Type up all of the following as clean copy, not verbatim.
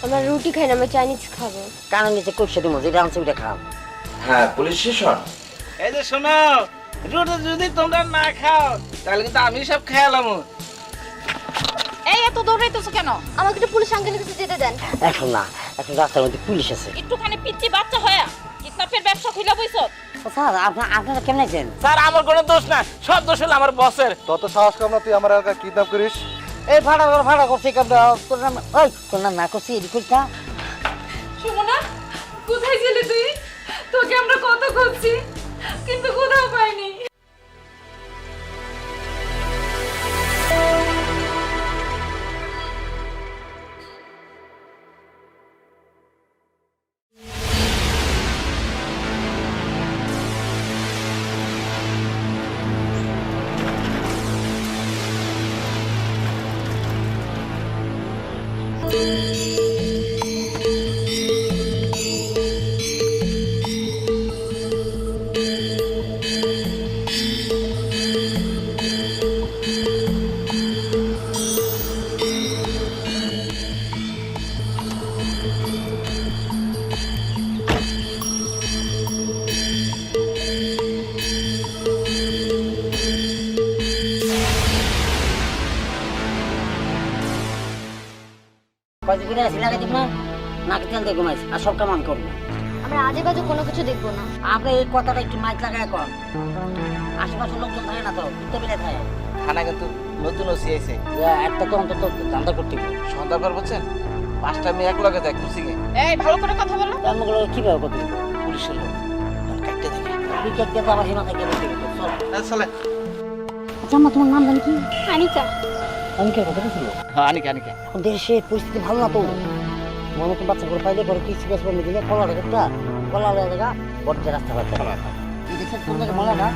আমরা রুটি খাই না, আমরা চাইনিজ খাবো। কারণ নিচে কইছে দিমু যেটা আনছে ওটা খাও। হ্যাঁ পুলিশ স্টেশন। এই যে শোনো, রুটি যদি তোমরা না খাও তাহলে কিন্তু আমি সব খেয়ালাম। এই এত দৌড়াইতেছো কেন? আমাকে একটু পুলিশ আঙ্কেলের কাছে যেতে দেন। এখন না, এখন রাস্তার মধ্যে পুলিশ আছে। একটুখানি পিচ্চি বাচ্চা হয়া কিডন্যাপের ব্যবসা খুইলা বইছো। স্যার আপনারা কেমন আছেন? স্যার আমার কোনো দোষ না, সব দোষ হলো আমার বসের। তত সাহস কম না তুই আমার এলাকা কিডন্যাপ করিস? এই ভাড়া করছি তোর নাম তোর নাম না করছি এদিক করিস না। সুমনা, কোথায় ছিলি তুই? তোকে আমরা কত খুঁজছি কিন্তু কোথাও পাইনি। কয়দিন করে আসি লাগাই দিব না, নাকি তেল দিয়ে ঘুমাইছি আর সব কাম আমি করবো। আমরা আজে বাজে কোনো কিছু দেখবো না। আপনি এই কথাটা একটু মাইক লাগায় কন। আশেপাশে লোকজন থাকে না তো, ঘুরতে বেড়ে থাকে। থানা কিন্তু নতুন ওসি আইছে, একটা তো অন্তত জানতে করতে হবে। সন্ধ্যার পর বুঝছেন 5টা মেয়ে এক লগে যায় কুচিকে। এই ভালো করে কথা বলো। কর্মগুলো কিভাবে করতে হবে? পুলিশের লোক কাটতে দেখে। ক্রিকেট দিয়ে তো আমার সীমা থেকে করতে হবে। চল। চলে। আচ্ছা আমার তোমার নাম জানি কি? আনিকা। অনেকের কথা বলছিল। হ্যাঁ আনিকা আনিকা। দেশের পরিস্থিতি ভালো না তো, মনে তো বাচ্চা করে পাইলে করে কিছু বেশ বলে দিলে কলা রেখা কলা রেখা বড় রাস্তা পাচ্ছে এই দেশের কোন জায়গায় মনে না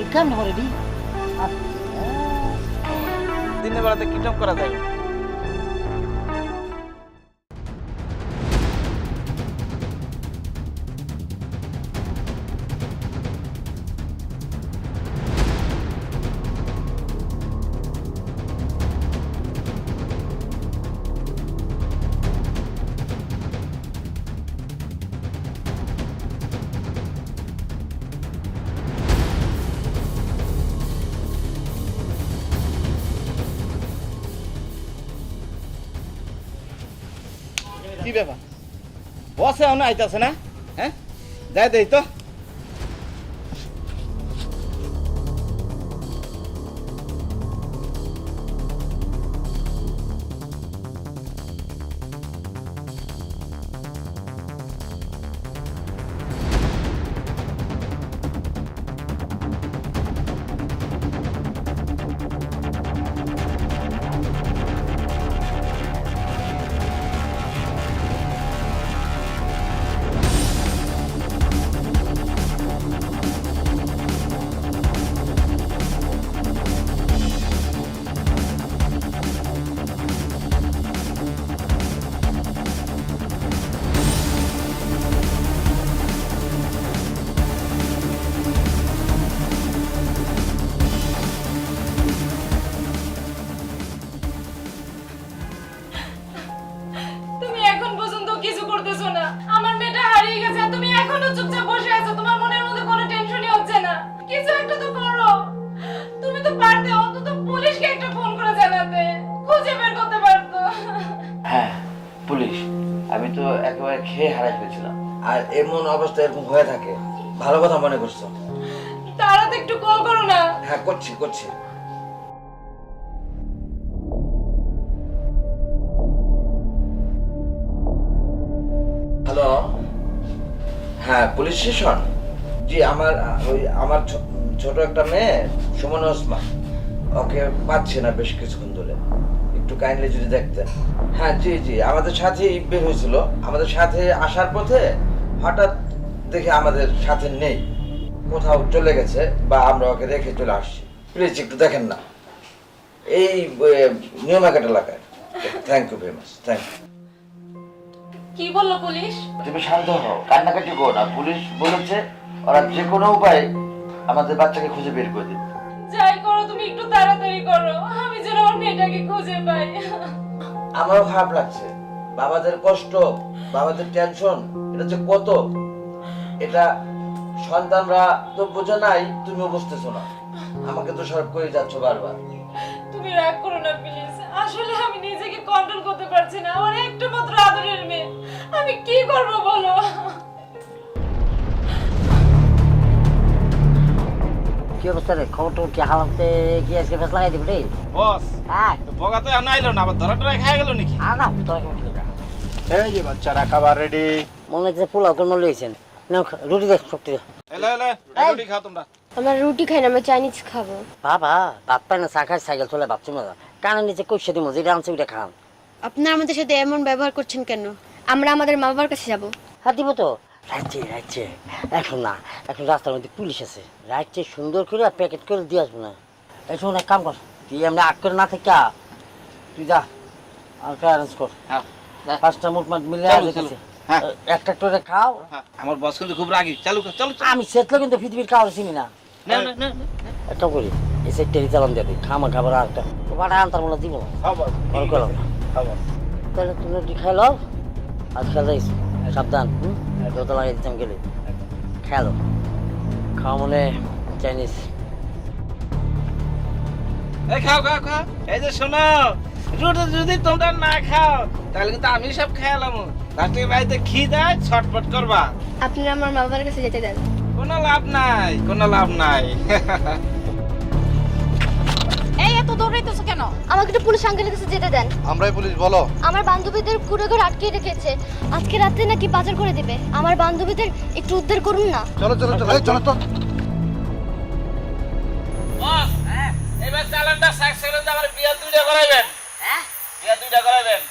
এই কাম না রেডি দিনের বেলাতে কিডন্যাপ করা যায়। কি ব্যাপার, বসে এখনো আইতাছে না? হ্যাঁ যাই দেই তো। তুমি এখন পর্যন্ত কিছু করতেছো না। আমার মেয়েটা হারিয়ে গেছে আর তুমি এখনো চুপচাপ বসে আছো। তোমার মনের মধ্যে কোনো টেনশনই হচ্ছে না। কিছু একটা তো করো। তুমি তো পারতে অন্তত পুলিশকে একটা ফোন করে জানাতে, খুঁজে বের করতে পারতো। হ্যাঁ পুলিশ, আমি তো একেবারে খেয়ে হারাই ফেলছিলাম। আর এমন অবস্থা এরকম হয়ে থাকে, ভালো কথা মনে করছো। তারা তো একটু কল করো না। হ্যাঁ করছি। হ্যালো, হ্যাঁ পুলিশ স্টেশন। জি আমার ছোট একটা মেয়ে সুমনা ওসমান, ওকে পাচ্ছে না বেশ কিছুক্ষণ ধরে, একটু কাইন্ডলি যদি দেখতেন। হ্যাঁ জি আমাদের সাথেই বের হয়েছিল, আমাদের সাথে আসার পথে হঠাৎ দেখে আমাদের সাথে নেই, কোথাও চলে গেছে বা আমরা ওকে রেখে চলে আসছি। প্লিজ একটু দেখেন না, এই নিয়মাঘাট এলাকায়। Thank you very much, thank you. কি বললো পুলিশ? তুমি শান্ত হও, কান্নাকাটি করো না। পুলিশ বলেছে ওরা যে কোনো উপায়ে আমাদের বাচ্চাকে খুঁজে বের করে দেবে। যাই করো তুমি একটু তাড়াতাড়ি করো, আমি যেন আমার মেয়েটাকে খুঁজে পাই। আমারও খারাপ লাগছে, বাবাদের কষ্ট, বাবাদের টেনশন, এটা যে কত, এটা সন্তানরা তো বোঝে নাই, তুমিও বুঝতেছো না। আমাকে তো সরব করে যাচ্ছ বারবার। তুমি রাগ করো না প্লিজ, আসলে আমি নিজেকে কন্ট্রোল করতে পারছি না। আমার একটু মাত্র আদরের মেয়ে, আমি কি করব বলো? কি অবস্থা রে? খবর টবর কি? হালাতে কি আজকে ফেস লাগাই দিবি রে? বস হ্যাঁ বগা তো এখন আইলো না, আবার ধরা টরা খাই গেল নাকি? আর না তোরা কেমন ঠিক আছে? এই যে বাচ্চারা খাবার রেডি। মনে হচ্ছে পোলাও কেন লইছেন? নাও রুটি দে, শক্তি দে। এলে এলে রুটি খাও তোমরা। আমরা রুটি খাই না, আমরা চাইনিজ খাবো। বাবা ভাত পায় না, চা খায়, সাইকেল চলে ভাবছি না, কানের নিচে কইসে দিব, যেটা আনছে ওইটা খান। আপনারা আমাদের সাথে এমন ব্যবহার করছেন কেন? আমরা আমাদের মা বাবার কাছে যাব। হ্যাঁ দিব তো, রাখছে রাখছে। এখন না, এখন রাস্তার মধ্যে পুলিশ আছে, রাখছে সুন্দর করে প্যাকেট করে দিয়ে আসবো না। এই শোন, এক কাম কর, তুই এমনি আগ করে না থেকে তুই যা আর অ্যারেঞ্জ কর। হ্যাঁ, পাঁচটা মুটমাট মিলে চলো, চলো। হ্যাঁ। একটা করে খাও। হ্যাঁ, আমার বস কিন্তু খুব রাগী। চালু কর, চলো চলো। আমি সেতলে কিন্তু পৃথিবীর খাওয়ার চিনি না। না না না একটা করি এই সেটটারই চালান দিয়ে দিই, খামা খাবার আর একটা বাটা আনতার মনে দিব না। খাবার মনে করো খাবার। তাহলে তুমি রুটি খাইলো আর খেয়াল যাইস, সাবধান। রোদা লাগিয়ে দিতাম গেলে খেয়াল খাওয়া মনে চাইনিজ। এই খাও খাও খাও। এই যে শোনো, রুটি যদি তোমরা না খাও তাহলে কিন্তু আমি সব খেয়ালাম। লাস্টে বাড়িতে খিদায় ছটফট করবা। আপনারা আমার মা বাবার কাছে যেতে দেন। কোনো লাভ নাই, কোনো লাভ নাই। এই এত দৌড়াইতেছো কেন? আমাকে একটু পুলিশ আঙ্কেলের কাছে যেতে দেন। আমরাই পুলিশ, বলো। আমার বান্ধবীদের ঘুরে ঘুরে আটকে রেখেছে, আজকে রাতে নাকি পাচার করে দিবে। আমার বান্ধবীদের একটু উদ্ধার করুন না। চলো চলো চলো, এই চলো তো। বস, এবার চালানটা সাকসেস হলে আমার বিয়া দুইটা করাইবেন। হ্যাঁ বিয়া দুইটা করাইবেন।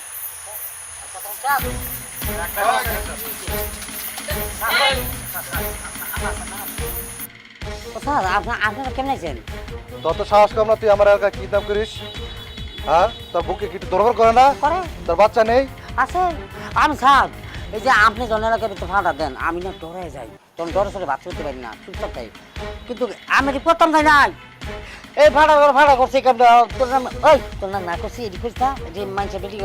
স্যার আপনারা কেমন আছেন? তত সাহস কম না, তুই আমার এলাকা কিডন্যাপ করিস? হ্যাঁ, তোর বুকে কি দরবার করে না? করে তোর বাচ্চা নেই? আছে। আমি স্যার এই যে আপনি জনেলাকে একটু ভাড়া দেন, আমি না ডরে যাই, তখন ডরে সরে বাচ্চা করতে পারি না, চুপচাপ তাই। কিন্তু আমি প্রথম তাই নাই এই ভাড়া করছি এই কামটা। তোর নাম ওই তোর নাম না করছি এডি করতা যে মানুষের বেটি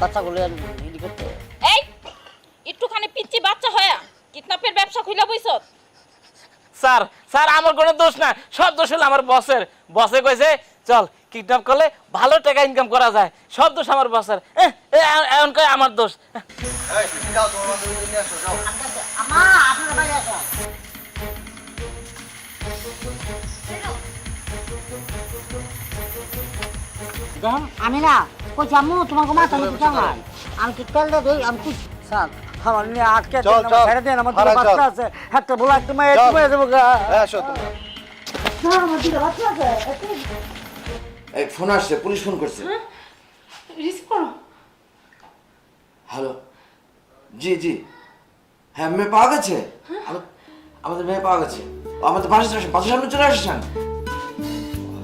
বাচ্চাগুলো এডি করতে। এই একটুখানি পিচ্চি বাচ্চা হয়া কিডন্যাপের ব্যবসা খুইলা বইছো? স্যার স্যার আমার কোনো দোষ না, সব দোষ হলো আমার বসের। বসে কইছে চল কিডন্যাপ করলে ভালো টাকা ইনকাম করা যায়, সব দোষ আমার বসের। এখন কয় আমার দোষ। এই, যাও, তোমার বান্ধবীদের নিয়ে আসো, যাও। আমা আপনারা বাইরে আসুন। দেখেন আমি না কইছি আম্মু তোমাকে মাথা নিতে চাও না, আমি কি তেল দিয়ে দিই? আমি কি স্যার আমার নিয়ে আটকে চল, দেন, চল। ছেড়ে দেন, আমার ভাড়া দুটো চল। বাচ্চা আছে, একটা বলা একটা মেয়ে চল। একটু দেবো গা। এই, আসো তোমরা। স্যার, আমার দুটো বাচ্চা আছে, এই ফোন আসছে, পুলিশ ফোন করছে। রিসিভ করো। হ্যালো, জি জি, হ্যাঁ মেয়ে পাওয়া গেছে। আমাদের মেয়ে পাওয়া গেছে। ও আমাদের বাসার সামনে চলে আসছেন।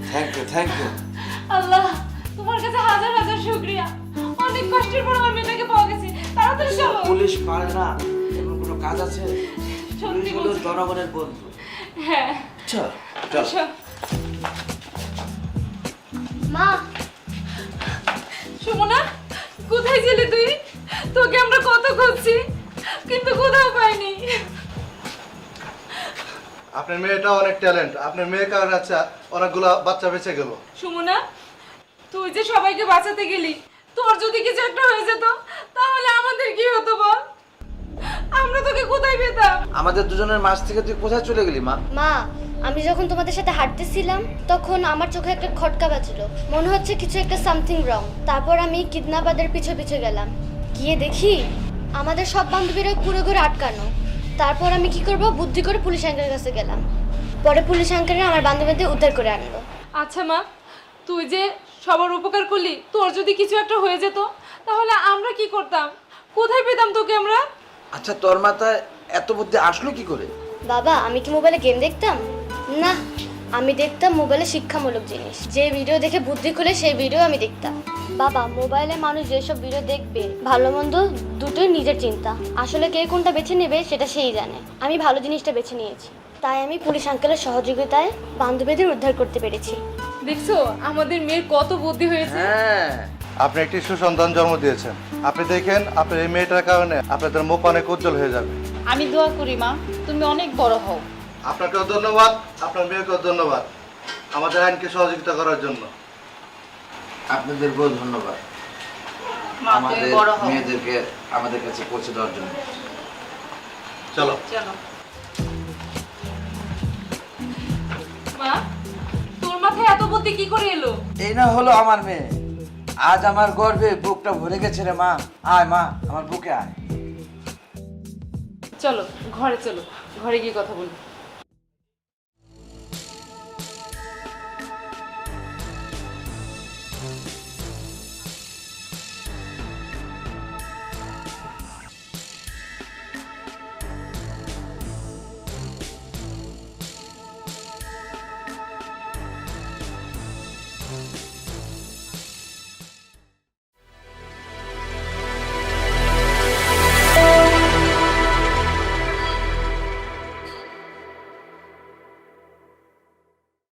Thank you thank you. Allah, তোমার কাছে হাজার হাজার শুকরিয়া। অনেক কষ্টের পর আমার মেয়েটাকে পাওয়া গেছে। তাড়াতাড়ি চলো। পুলিশ পারে না, এমন কোনো কাজ আছে? সত্যি পুলিশ হলো বলছি। জনগণের বন্ধু। হ্যাঁ, চল চল। এসো। মা, সুমনা, কোথায় ছিলি তুই? তোকে আমরা কত খুঁজছি কিন্তু কোথাও পাইনি। আপনার মেয়েটা অনেক ট্যালেন্ট। আপনার মেয়ে কারণ আছে অনেকগুলো বাচ্চা বেঁচে গেল। সুমনা, তুই যে সবাইকে বাঁচাতে গেলি, তোর যদি কিছু একটা হয়ে যেত তাহলে আমাদের কি হতো বল? আমরা তোকে কোথায় পেতাম? আমাদের দুজনের মাঝ থেকে তুই কোথায় চলে গেলি মা? মা, আমি যখন তোমাদের সাথে হাঁটতেছিলাম তখন আমার চোখে একটা খটকা বাজলো, মনে হচ্ছে কিছু একটা সামথিং রং। তারপর আমি কিডন্যাপারদের পিছু পিছু গেলাম, গিয়ে দেখি আমাদের সব বান্ধবীরা ঘুরে ঘুরে আটকানো। তারপর আমি কি করব, বুদ্ধি করে পুলিশ আঙ্কেলের কাছে গেলাম। পরে পুলিশ আঙ্কেলরা আমার বান্ধবীদের উদ্ধার করে আনলো। আচ্ছা মা, তুই যে সবার উপকার করলি, তোর যদি কিছু একটা হয়ে যেত তাহলে আমরা কি করতাম? কোথায় পেতাম তোকে আমরা? আচ্ছা তোর মাথায় এত বুদ্ধি আসলো কি করে? বাবা, আমি কি মোবাইলে গেম দেখতাম? না, আমি দেখতাম মোবাইলে শিক্ষামূলক জিনিস। যে ভিডিও দেখে বুদ্ধি খুলে সেই ভিডিও আমি দেখতাম। বাবা, মোবাইলে মানুষ যেসব ভিডিও দেখবে ভালো মন্দ দুটোই নিজের চিন্তা, আসলে কে কোনটা বেছে নেবে সেটা সেই জানে। আমি ভালো জিনিসটা বেছে নিয়েছি, তাই আমি পুলিশ আঙ্কেলের সহযোগিতায় বান্ধবীদের উদ্ধার করতে পেরেছি। দেখছো আমাদের মেয়ের কত বুদ্ধি হয়েছে। হ্যাঁ আপনি একটি সুসন্তান জন্ম দিয়েছেন। আপনি দেখেন আপনার এই মেয়েটার কারণে আপনাদের মুখ অনেক উজ্জ্বল হয়ে যাবে। আমি দোয়া করি মা তুমি অনেক বড় হও। আপনাকেও ধন্যবাদ, আপনার মেয়েকেও ধন্যবাদ আমাদের আইনকে সহযোগিতা করার জন্য। আপনাদেরকেও ধন্যবাদ মা তুমি আমাদের বড় হও। মেয়েদেরকে আমাদের কাছে পৌঁছে দেওয়ার জন্য। চলো। চলো। মা তোর মাথায় এত বুদ্ধি কি করে এলো? এই না হলো আমার মেয়ে। আজ আমার গর্বে বুকটা ভরে গেছে রে মা। আয় মা, আমার বুকে আয়। চলো ঘরে চলো, ঘরে গিয়ে কথা বলি।